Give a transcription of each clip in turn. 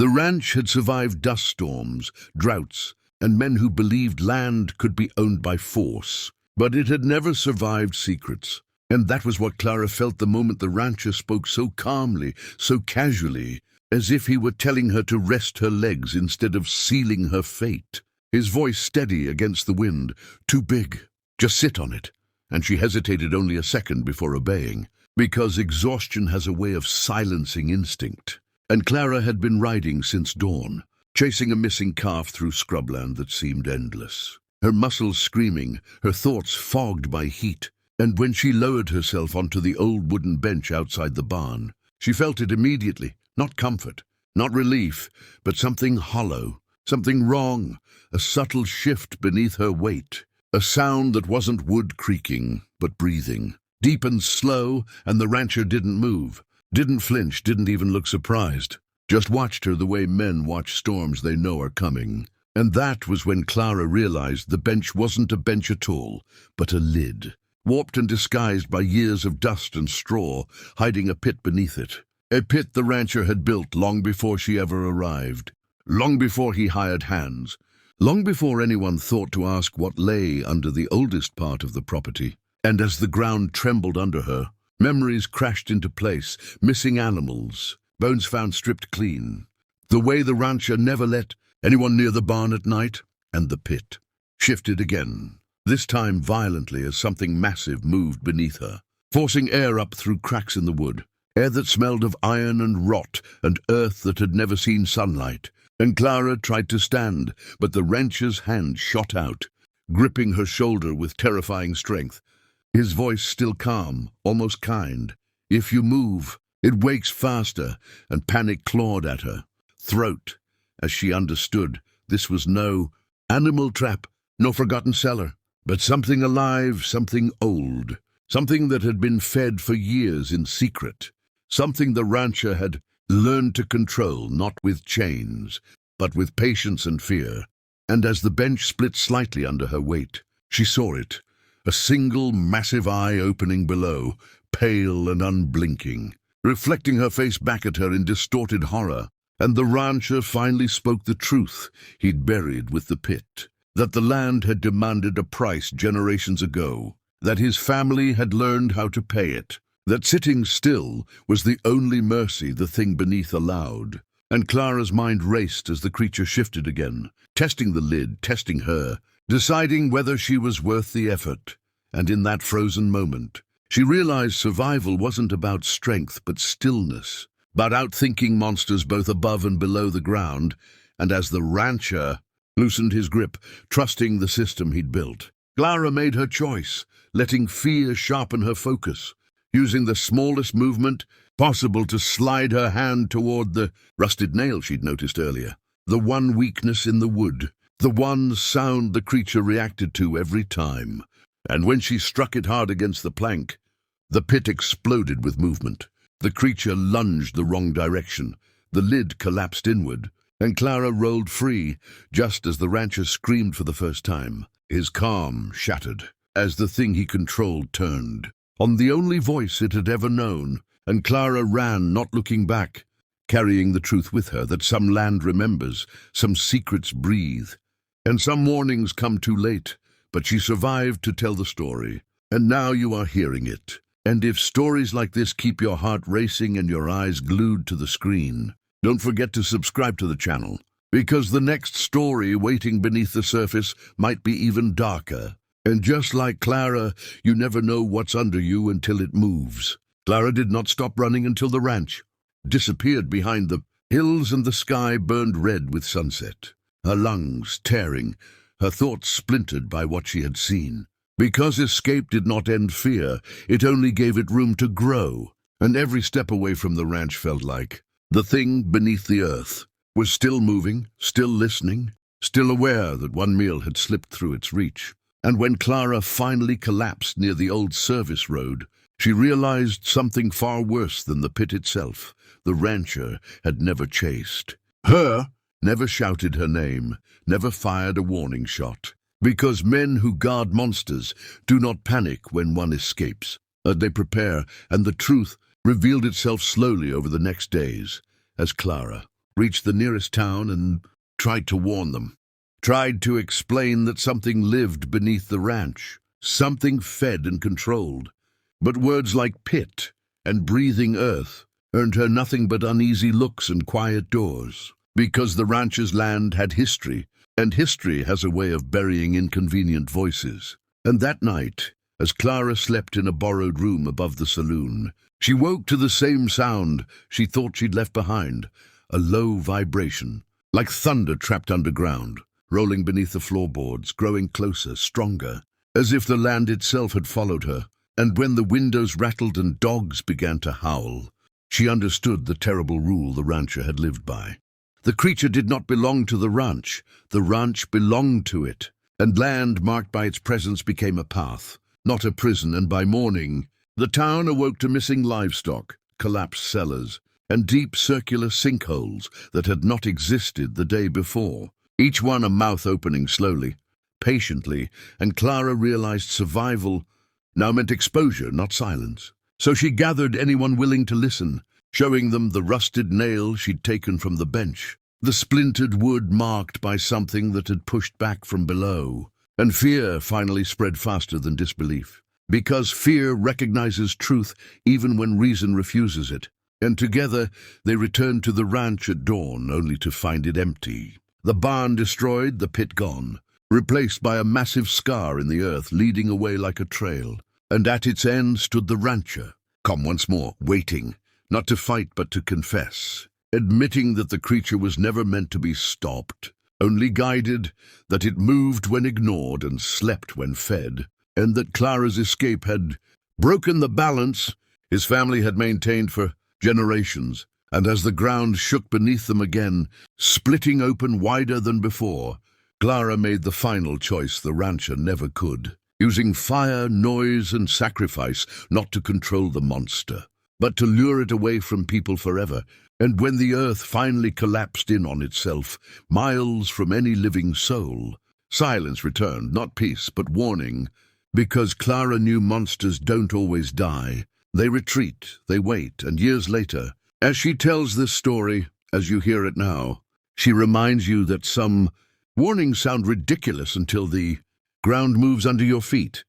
The ranch had survived dust storms, droughts, and men who believed land could be owned by force. But it had never survived secrets. And that was what Clara felt the moment the rancher spoke so calmly, so casually, as if he were telling her to rest her legs instead of sealing her fate. His voice steady against the wind. Too big. Just sit on it. And she hesitated only a second before obeying, because exhaustion has a way of silencing instinct. And Clara had been riding since dawn, chasing a missing calf through scrubland that seemed endless. Her muscles screaming, her thoughts fogged by heat. And when she lowered herself onto the old wooden bench outside the barn, she felt it immediately. Not comfort, not relief, but something hollow, something wrong, a subtle shift beneath her weight. A sound that wasn't wood creaking, but breathing. Deep and slow, and the rancher didn't move, didn't flinch, didn't even look surprised. Just watched her the way men watch storms they know are coming. And that was when Clara realized the bench wasn't a bench at all, but a lid. Warped and disguised by years of dust and straw, hiding a pit beneath it. A pit the rancher had built long before she ever arrived, long before he hired hands, long before anyone thought to ask what lay under the oldest part of the property. And as the ground trembled under her, memories crashed into place, missing animals, bones found stripped clean, the way the rancher never let anyone near the barn at night, and the pit shifted again. This time violently as something massive moved beneath her, forcing air up through cracks in the wood, air that smelled of iron and rot and earth that had never seen sunlight. And Clara tried to stand, but the rancher's hand shot out, gripping her shoulder with terrifying strength. His voice still calm, almost kind. If you move, it wakes faster, and panic clawed at her throat as she understood this was no animal trap, no forgotten cellar. But something alive, something old, something that had been fed for years in secret, something the rancher had learned to control, not with chains, but with patience and fear. And as the bench split slightly under her weight, she saw it, a single massive eye opening below, pale and unblinking, reflecting her face back at her in distorted horror. And the rancher finally spoke the truth he'd buried with the pit. That the land had demanded a price generations ago, that his family had learned how to pay it, that sitting still was the only mercy the thing beneath allowed. And Clara's mind raced as the creature shifted again, testing the lid, testing her, deciding whether she was worth the effort. And in that frozen moment, she realized survival wasn't about strength but stillness, about outthinking monsters both above and below the ground. And as the rancher loosened his grip, trusting the system he'd built, Clara made her choice, letting fear sharpen her focus, using the smallest movement possible to slide her hand toward the rusted nail she'd noticed earlier, the one weakness in the wood, the one sound the creature reacted to every time. And when she struck it hard against the plank, the pit exploded with movement. The creature lunged the wrong direction, the lid collapsed inward, and Clara rolled free, just as the rancher screamed for the first time. His calm shattered, as the thing he controlled turned on the only voice it had ever known, and Clara ran, not looking back, carrying the truth with her that some land remembers, some secrets breathe, and some warnings come too late. But she survived to tell the story, and now you are hearing it. And if stories like this keep your heart racing and your eyes glued to the screen, don't forget to subscribe to the channel, because the next story waiting beneath the surface might be even darker. And just like Clara, you never know what's under you until it moves. Clara did not stop running until the ranch disappeared behind the hills and the sky burned red with sunset. Her lungs tearing, her thoughts splintered by what she had seen. Because escape did not end fear, it only gave it room to grow. And every step away from the ranch felt like the thing beneath the earth was still moving, still listening, still aware that one meal had slipped through its reach. And when Clara finally collapsed near the old service road, she realized something far worse than the pit itself. The rancher had never chased her, never shouted her name, never fired a warning shot. Because men who guard monsters do not panic when one escapes. They prepare, and the truth revealed itself slowly over the next days as Clara reached the nearest town and tried to warn them. Tried to explain that something lived beneath the ranch, something fed and controlled. But words like pit and breathing earth earned her nothing but uneasy looks and quiet doors, because the ranch's land had history, and history has a way of burying inconvenient voices. And that night, as Clara slept in a borrowed room above the saloon, she woke to the same sound she thought she'd left behind, a low vibration, like thunder trapped underground, rolling beneath the floorboards, growing closer, stronger, as if the land itself had followed her. And when the windows rattled and dogs began to howl, she understood the terrible rule the rancher had lived by. The creature did not belong to the ranch belonged to it, and land marked by its presence became a path, not a prison. And by morning, the town awoke to missing livestock, collapsed cellars, and deep circular sinkholes that had not existed the day before, each one a mouth opening slowly, patiently, and Clara realized survival now meant exposure, not silence. So she gathered anyone willing to listen, showing them the rusted nail she'd taken from the bench, the splintered wood marked by something that had pushed back from below. And fear finally spread faster than disbelief, because fear recognizes truth even when reason refuses it. And together they returned to the ranch at dawn, only to find it empty. The barn destroyed, the pit gone, replaced by a massive scar in the earth leading away like a trail. And at its end stood the rancher, calm once more, waiting, not to fight but to confess, admitting that the creature was never meant to be stopped, only guided, that it moved when ignored and slept when fed, and that Clara's escape had broken the balance his family had maintained for generations. And as the ground shook beneath them again, splitting open wider than before, Clara made the final choice the rancher never could, using fire, noise, and sacrifice not to control the monster, but to lure it away from people forever. And when the earth finally collapsed in on itself, miles from any living soul, silence returned, not peace, but warning, because Clara knew monsters don't always die. They retreat, they wait, and years later, as she tells this story, as you hear it now, she reminds you that some warnings sound ridiculous until the ground moves under your feet.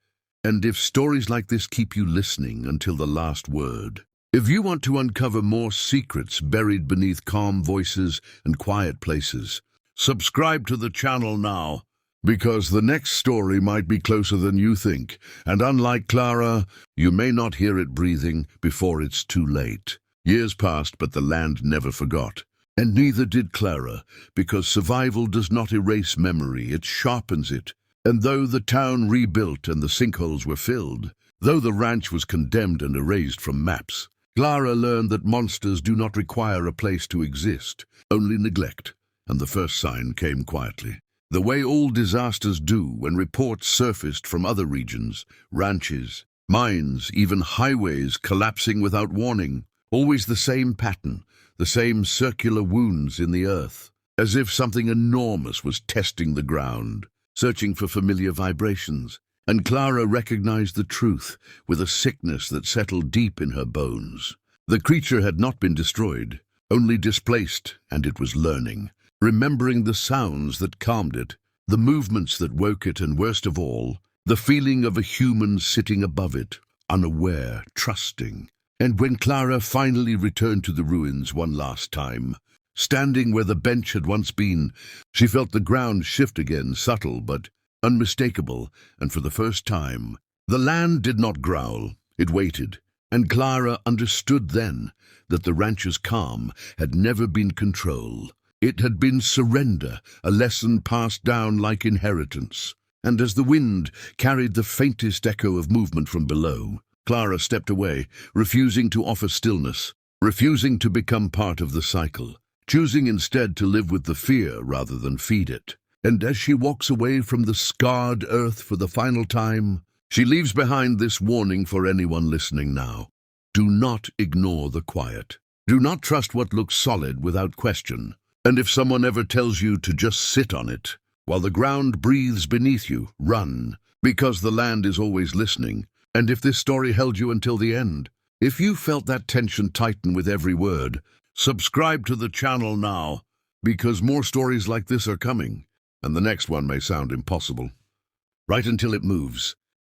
And if stories like this keep you listening until the last word, if you want to uncover more secrets buried beneath calm voices and quiet places, subscribe to the channel now, because the next story might be closer than you think, and unlike Clara, you may not hear it breathing before it's too late. Years passed, but the land never forgot. And neither did Clara, because survival does not erase memory, it sharpens it. And though the town rebuilt and the sinkholes were filled, though the ranch was condemned and erased from maps, Clara learned that monsters do not require a place to exist, only neglect. And the first sign came quietly, the way all disasters do when reports surfaced from other regions, ranches, mines, even highways collapsing without warning. Always the same pattern, the same circular wounds in the earth, as if something enormous was testing the ground, searching for familiar vibrations. And Clara recognized the truth with a sickness that settled deep in her bones. The creature had not been destroyed, only displaced, and it was learning, remembering the sounds that calmed it, the movements that woke it, and worst of all, the feeling of a human sitting above it, unaware, trusting. And when Clara finally returned to the ruins one last time, standing where the bench had once been, she felt the ground shift again, subtle but unmistakable, and for the first time, the land did not growl, it waited. And Clara understood then that the rancher's calm had never been control. It had been surrender, a lesson passed down like inheritance. And as the wind carried the faintest echo of movement from below, Clara stepped away, refusing to offer stillness, refusing to become part of the cycle, choosing instead to live with the fear rather than feed it. And as she walks away from the scarred earth for the final time, she leaves behind this warning for anyone listening now. Do not ignore the quiet. Do not trust what looks solid without question. And if someone ever tells you to just sit on it, while the ground breathes beneath you, run, because the land is always listening. And if this story held you until the end, if you felt that tension tighten with every word, Subscribe to the channel now, because more stories like this are coming, and the next one may sound impossible. Right until it moves.